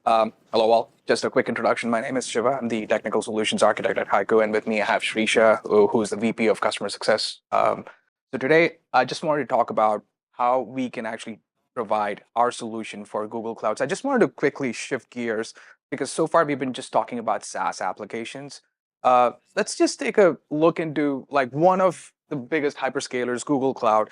Hello all. Just a quick introduction. My name is Shiva. I'm the Technical Solutions Architect at HYCU, and with me I have Shreesha, who's the VP of Customer Success. So today, I just wanted to talk about how we can actually provide our solution for Google Clouds. I just wanted to quickly shift gears because so far we've been just talking about SaaS applications. Let's just take a look into like one of the biggest hyperscalers, Google Cloud.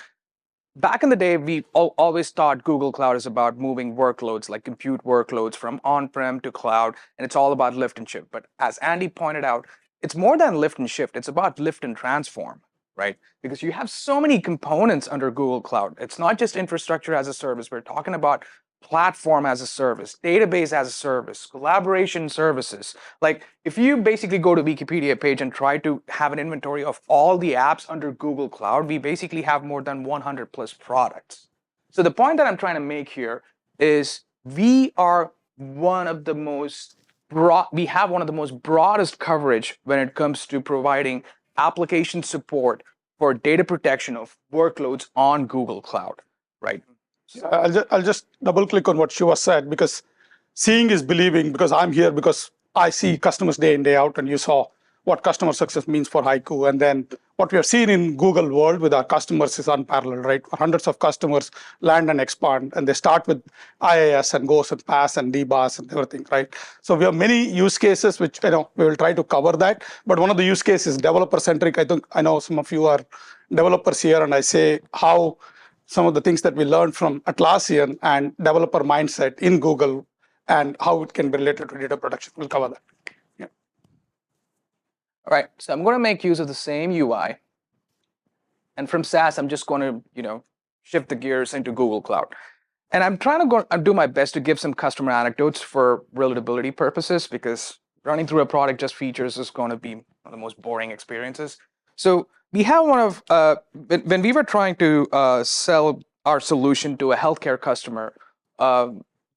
Back in the day, we always thought Google Cloud is about moving workloads, like compute workloads from on-prem to cloud, and it's all about lift and shift. But as Andy pointed out, it's more than lift and shift. It's about lift and transform, right? Because you have so many components under Google Cloud. It's not just infrastructure as a service. We're talking about platform as a service, database as a service, collaboration services. Like if you basically go to Wikipedia page and try to have an inventory of all the apps under Google Cloud, we basically have more than 100 plus products. So the point that I'm trying to make here is we have one of the most broadest coverage when it comes to providing application support for data protection of workloads on Google Cloud, right? I'll just double click on what Shiva said, because seeing is believing, because I'm here because I see customers day in, day out, and you saw what customer success means for HYCU. And then what we have seen in Google world with our customers is unparalleled, right? Hundreds of customers land and expand, and they start with IaaS and goes and PaaS and DBaaS and everything, right? So we have many use cases, which we will try to cover that. But one of the use cases is developer centric. I know some of you are developers here, and I say how some of the things that we learned from Atlassian and developer mindset in Google and how it can be related to data protection. We'll cover that. Yeah. All right, so I'm going to make use of the same UI. And from SaaS, I'm just going to, shift the gears into Google Cloud. And I'm trying to do my best to give some customer anecdotes for relatability purposes, because running through a product just features is going to be one of the most boring experiences. So we have when we were trying to sell our solution to a healthcare customer,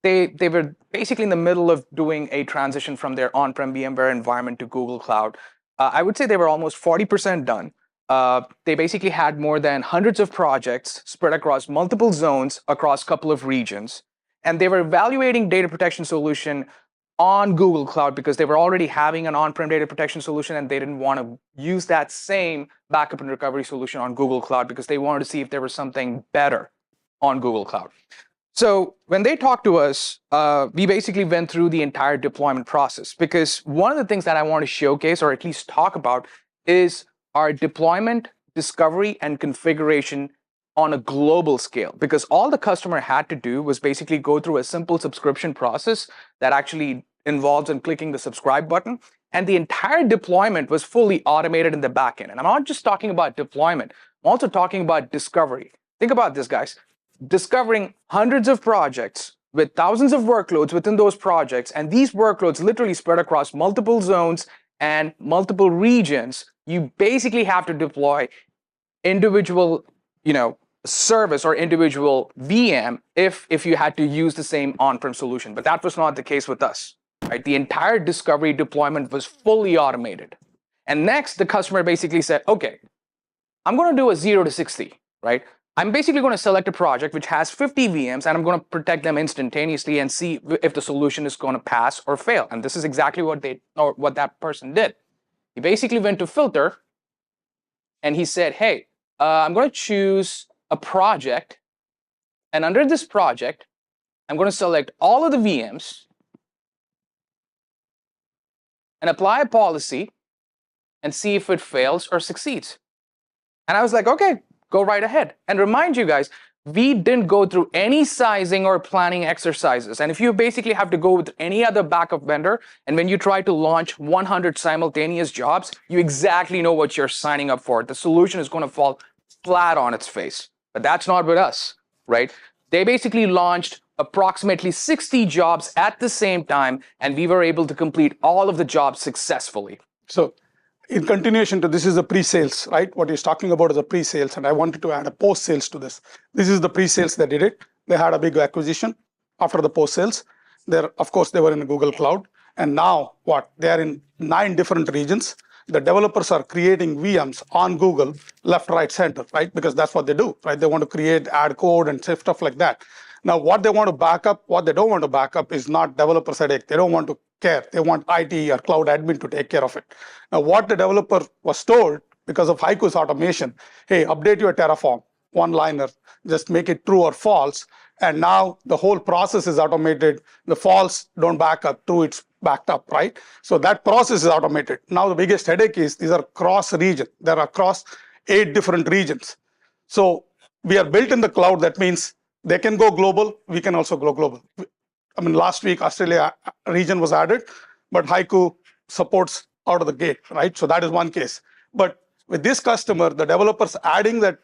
they were basically in the middle of doing a transition from their on-prem VMware environment to Google Cloud. I would say they were almost 40% done. They basically had more than hundreds of projects spread across multiple zones across a couple of regions. And they were evaluating data protection solution on Google Cloud because they were already having an on-prem data protection solution, and they didn't want to use that same backup and recovery solution on Google Cloud because they wanted to see if there was something better on Google Cloud. So when they talked to us, we basically went through the entire deployment process, because one of the things that I want to showcase, or at least talk about, is our deployment, discovery, and configuration on a global scale, because all the customer had to do was basically go through a simple subscription process that actually involves in clicking the subscribe button. And the entire deployment was fully automated in the backend. And I'm not just talking about deployment, I'm also talking about discovery. Think about this, guys. Discovering hundreds of projects with thousands of workloads within those projects, and these workloads literally spread across multiple zones and multiple regions. You basically have to deploy individual, service or individual VM if you had to use the same on-prem solution. But that was not the case with us, right? The entire discovery deployment was fully automated. And next, the customer basically said, okay, I'm going to do a 0 to 60, right? I'm basically going to select a project which has 50 VMs, and I'm going to protect them instantaneously and see if the solution is going to pass or fail. And this is exactly what that person did. He basically went to filter, and he said, hey, I'm going to choose a project, and under this project, I'm going to select all of the VMs and apply a policy and see if it fails or succeeds. And I was like, okay, go right ahead. And remind you guys, we didn't go through any sizing or planning exercises. And if you basically have to go with any other backup vendor, and when you try to launch 100 simultaneous jobs, you exactly know what you're signing up for. The solution is going to fall flat on its face. But that's not with us, right? They basically launched approximately 60 jobs at the same time, and we were able to complete all of the jobs successfully. So in continuation to this is the pre-sales, right? What he's talking about is the pre-sales, and I wanted to add a post-sales to this. This is the pre-sales they did it. They had a big acquisition after the post-sales. Of course, they were in the Google Cloud. And now what? They are in 9 different regions. The developers are creating VMs on Google, left, right, center, right? Because that's what they do, right? They want to create, add code and stuff like that. Now, what they want to back up, what they don't want to back up is not developer's headache. They don't want to care. They want IT or cloud admin to take care of it. Now, what the developer was told because of HYCU's automation, hey, update your Terraform, one-liner, just make it true or false. And now the whole process is automated. The false don't back up, true it's backed up, right? So that process is automated. Now the biggest headache is these are cross-region. They're across 8 different regions. So we are built in the cloud. That means they can go global. We can also go global. I mean, last week, Australia region was added, but HYCU supports out of the gate, right? So that is one case. But with this customer, the developers adding that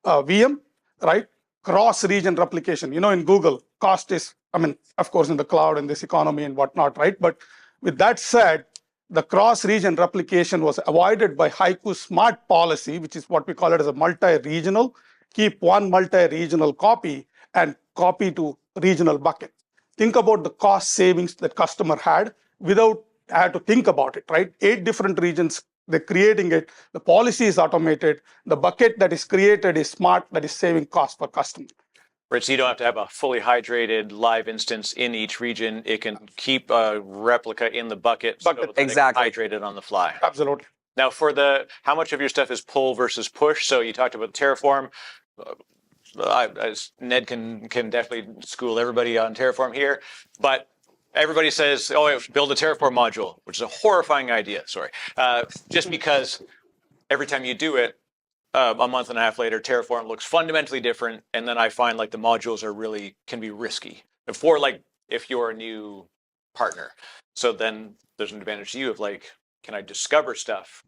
VM, right? Cross-region replication. You know, in Google, cost is, I mean, of course, in the cloud and this economy and whatnot, right? But with that said, the cross-region replication was avoided by HYCU's smart policy, which is what we call it as a multi-regional. Keep one multi-regional copy and copy to regional bucket. Think about the cost savings that customer had without had to think about it, right? 8 different regions, they're creating it. The policy is automated. The bucket that is created is smart, that is saving cost for customer. Right, so you don't have to have a fully hydrated live instance in each region. It can keep a replica in the bucket, so that exactly. it's hydrated on the fly. Absolutely. Now, for how much of your stuff is pull versus push? So you talked about Terraform. Ned can definitely school everybody on Terraform here, but everybody says, oh, build a Terraform module, which is a horrifying idea, sorry. Just because every time you do it, a month and a half later, Terraform looks fundamentally different, and then I find like the modules can be risky. For like, if you're a new partner. So then there's an advantage to you of like, can I discover stuff?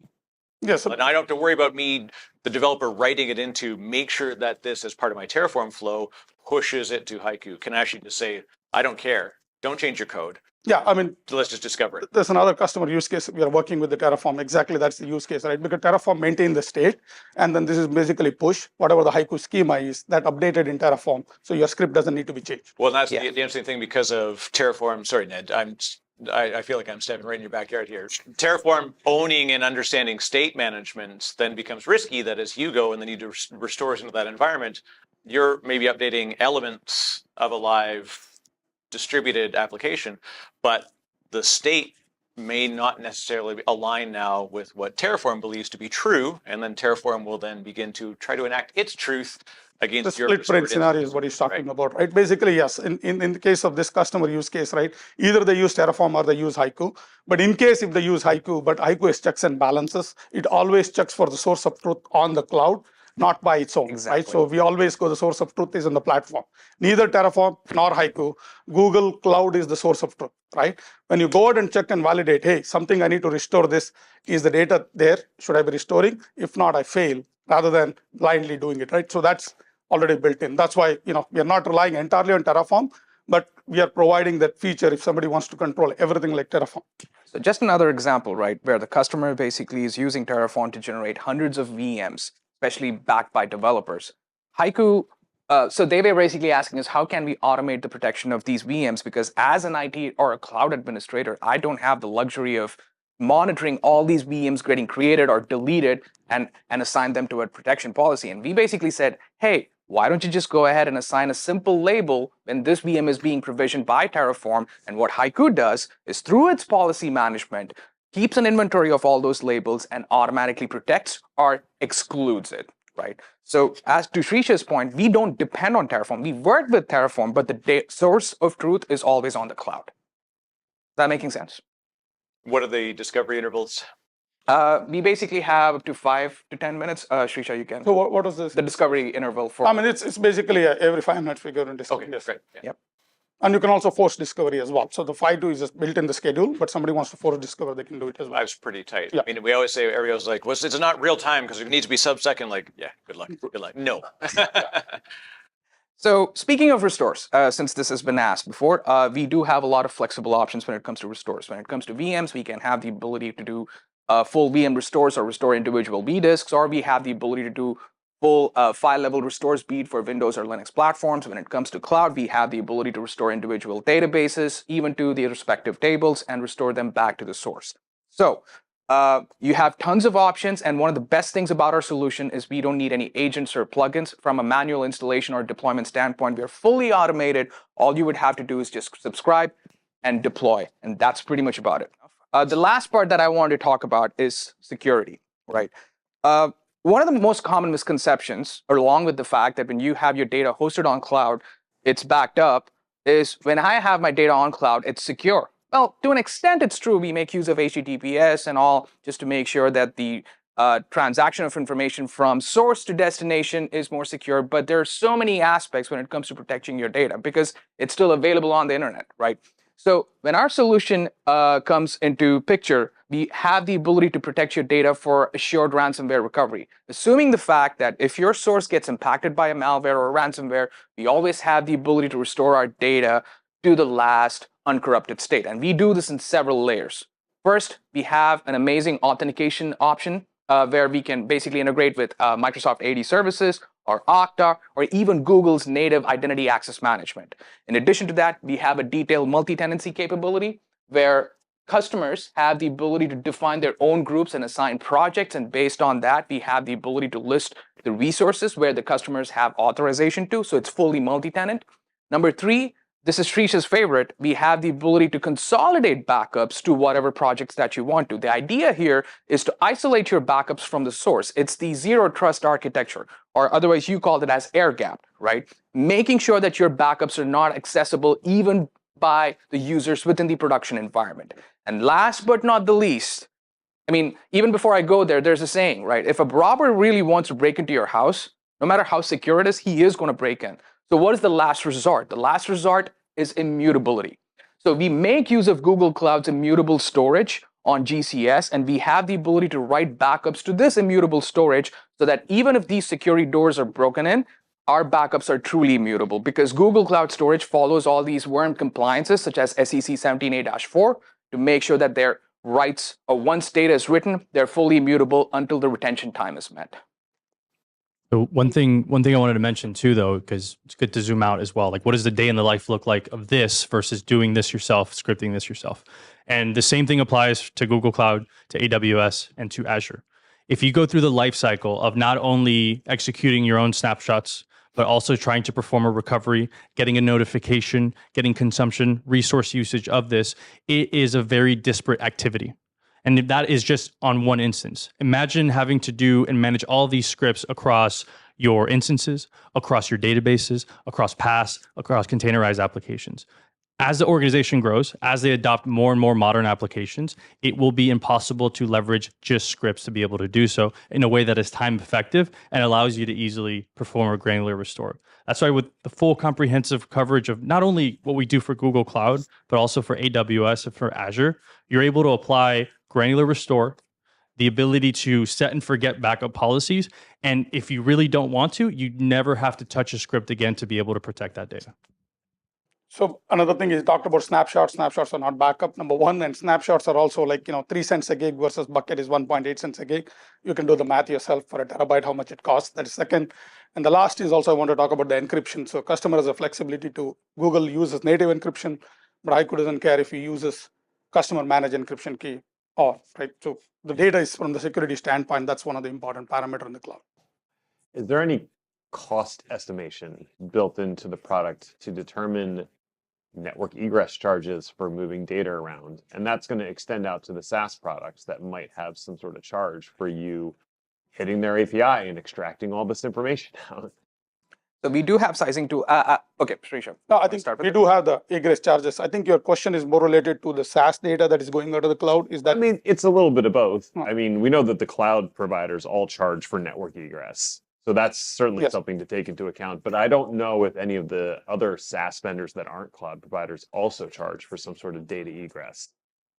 Yes. And I don't have to worry about me, the developer, writing it into, make sure that this, as part of my Terraform flow, pushes it to HYCU. Can I actually just say, I don't care, don't change your code. Yeah, I mean, So let's just discover it. there's another customer use case. We are working with the Terraform. Exactly, that's the use case, right? Because Terraform maintains the state, and then this is basically push whatever the HYCU schema is that updated in Terraform. So your script doesn't need to be changed. Well, that's the interesting thing because of Terraform. Sorry, Ned. I feel like I'm stepping right in your backyard here. Terraform owning and understanding state management then becomes risky. That as you go and then you do restores into that environment, you're maybe updating elements of a live distributed application, but the state may not necessarily align now with what Terraform believes to be true, and then Terraform will then begin to try to enact its truth against The your split print scenario is what he's talking about, right? Basically, yes. In the case of this customer use case, right? Either they use Terraform or they use HYCU. But in case if they use HYCU, but HYCU has checks and balances, it always checks for the source of truth on the cloud, not by its own, right? So we always go, the source of truth is on the platform. Neither Terraform nor HYCU. Google Cloud is the source of truth, right? When you go out and check and validate, hey, something I need to restore this, is the data there? Should I be restoring? If not, I fail, rather than blindly doing it, right? So that's already built in. That's why, we are not relying entirely on Terraform, but we are providing that feature if somebody wants to control everything like Terraform. So just another example, right, where the customer basically is using Terraform to generate hundreds of VMs, especially backed by developers. HYCU, so they were basically asking us, how can we automate the protection of these VMs? Because as an IT or a cloud administrator, I don't have the luxury of monitoring all these VMs getting created or deleted and assign them to a protection policy. And we basically said, hey, why don't you just go ahead and assign a simple label when this VM is being provisioned by Terraform? And what HYCU does is, through its policy management, keeps an inventory of all those labels and automatically protects or excludes it, right? So as to Shreesha's point, we don't depend on Terraform. We work with Terraform, but the source of truth is always on the cloud. Is that making sense? What are the discovery intervals? We basically have up to 5 to 10 minutes. Shreesha, you can. So what is this? The discovery interval for. I mean, it's basically every 5 minutes we go and discover. Okay, Yes. great. Yeah. Yep. And you can also force discovery as well. So the 5.2 is just built in the schedule, but somebody wants to force discover, they can do it as well. I was pretty tight. Yeah. I mean, we always say, everybody's like, well, it's not real time because it needs to be sub-second. Like, yeah, good luck. Good luck. No. So speaking of restores, since this has been asked before, we do have a lot of flexible options when it comes to restores. When it comes to VMs, we can have the ability to do full VM restores or restore individual vDisks, or we have the ability to do full file level restores, be it for Windows or Linux platforms. When it comes to cloud, we have the ability to restore individual databases, even to the respective tables, and restore them back to the source. So You have tons of options, and one of the best things about our solution is we don't need any agents or plugins from a manual installation or deployment standpoint. We are fully automated. All you would have to do is just subscribe and deploy, and that's pretty much about it. The last part that I wanted to talk about is security, right? One of the most common misconceptions, along with the fact that when you have your data hosted on cloud, it's backed up, is when I have my data on cloud, it's secure. Well, to an extent, it's true. We make use of HTTPS and all just to make sure that the transaction of information from source to destination is more secure. But there are so many aspects when it comes to protecting your data because it's still available on the internet, right? So when our solution comes into picture, we have the ability to protect your data for assured ransomware recovery. Assuming the fact that if your source gets impacted by a malware or a ransomware, we always have the ability to restore our data to the last uncorrupted state. And we do this in several layers. First, we have an amazing authentication option where we can basically integrate with Microsoft AD services or Okta or even Google's native identity access management. In addition to that, we have a detailed multi-tenancy capability where customers have the ability to define their own groups and assign projects. And based on that, we have the ability to list the resources where the customers have authorization to. So it's fully multi-tenant. Number three, this is Shreesha's favorite. We have the ability to consolidate backups to whatever projects that you want to. The idea here is to isolate your backups from the source. It's the zero trust architecture, or otherwise you called it as air gap, right? Making sure that your backups are not accessible even by the users within the production environment. And last but not the least, I mean, even before I go there, there's a saying, right? If a robber really wants to break into your house, no matter how secure it is, he is going to break in. So what is the last resort? The last resort is immutability. So we make use of Google Cloud's immutable storage on GCS, and we have the ability to write backups to this immutable storage so that even if these security doors are broken in, our backups are truly immutable because Google Cloud Storage follows all these worm compliances such as SEC 17A-4 to make sure that their rights, once data is written, they're fully immutable until the retention time is met. So one thing I wanted to mention too, though, because it's good to zoom out as well. Like, what does the day in the life look like of this versus doing this yourself, scripting this yourself? And the same thing applies to Google Cloud, to AWS, and to Azure. If you go through the life cycle of not only executing your own snapshots, but also trying to perform a recovery, getting a notification, getting consumption, resource usage of this, it is a very disparate activity. And that is just on one instance. Imagine having to do and manage all these scripts across your instances, across your databases, across PaaS, across containerized applications. As the organization grows, as they adopt more and more modern applications, it will be impossible to leverage just scripts to be able to do so in a way that is time effective and allows you to easily perform a granular restore. That's why with the full comprehensive coverage of not only what we do for Google Cloud, but also for AWS and for Azure, you're able to apply granular restore, the ability to set and forget backup policies. And if you really don't want to, you never have to touch a script again to be able to protect that data. So another thing is talked about snapshots. Snapshots are not backup, number one, and snapshots are also like, 3 cents a gig versus bucket is 1.8 cents a gig. You can do the math yourself for a terabyte, how much it costs. That is second. And the last is also I want to talk about the encryption. So customer has a flexibility to, Google uses native encryption, but HYCU doesn't care if he uses customer managed encryption key or, right? So the data is from the security standpoint, that's one of the important parameters in the cloud. Is there any cost estimation built into the product to determine network egress charges for moving data around? And that's going to extend out to the SaaS products that might have some sort of charge for you hitting their API and extracting all this information out. So we do have sizing too. Okay, Shreesha. No, I think we do have the egress charges. I think your question is more related to the SaaS data that is going out of the cloud. Is that? I mean, it's a little bit of both. I mean, we know that the cloud providers all charge for network egress. So that's certainly something to take into account. But I don't know if any of the other SaaS vendors that aren't cloud providers also charge for some sort of data egress.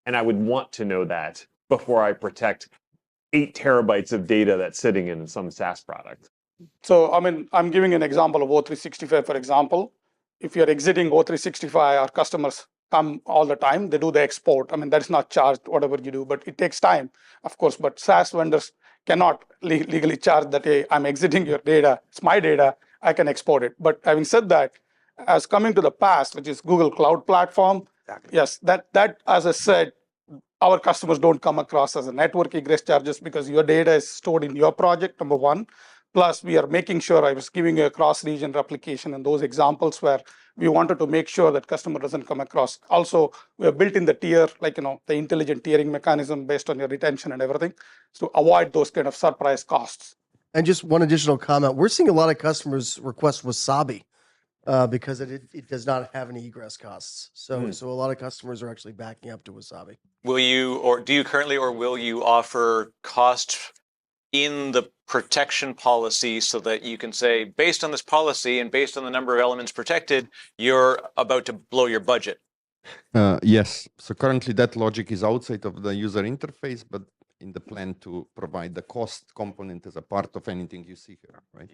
And I would want to know that before I protect 8 terabytes of data that's sitting in some SaaS product. So, I mean, I'm giving an example of O365, for example. If you're exiting O365, our customers come all the time, they do the export. I mean, that's not charged, whatever you do, but it takes time, of course. But SaaS vendors cannot legally charge that, hey, I'm exiting your data, it's my data, I can export it. But having said that, as coming to the PaaS, which is Google Cloud Platform, yes, that as I said, our customers don't come across as a network egress charges because your data is stored in your project, number one. Plus, we are making sure, I was giving you a cross-region replication and those examples where we wanted to make sure that customer doesn't come across. Also, we have built in the tier, like, the intelligent tiering mechanism based on your retention and everything to avoid those kind of surprise costs. And just one additional comment. We're seeing a lot of customers request Wasabi because it does not have any egress costs. So a lot of customers are actually backing up to Wasabi. Will you, or do you currently, or will you offer cost in the protection policy so that you can say, based on this policy and based on the number of elements protected, you're about to blow your budget? Yes. So currently that logic is outside of the user interface, but in the plan to provide the cost component as a part of anything you see here, right?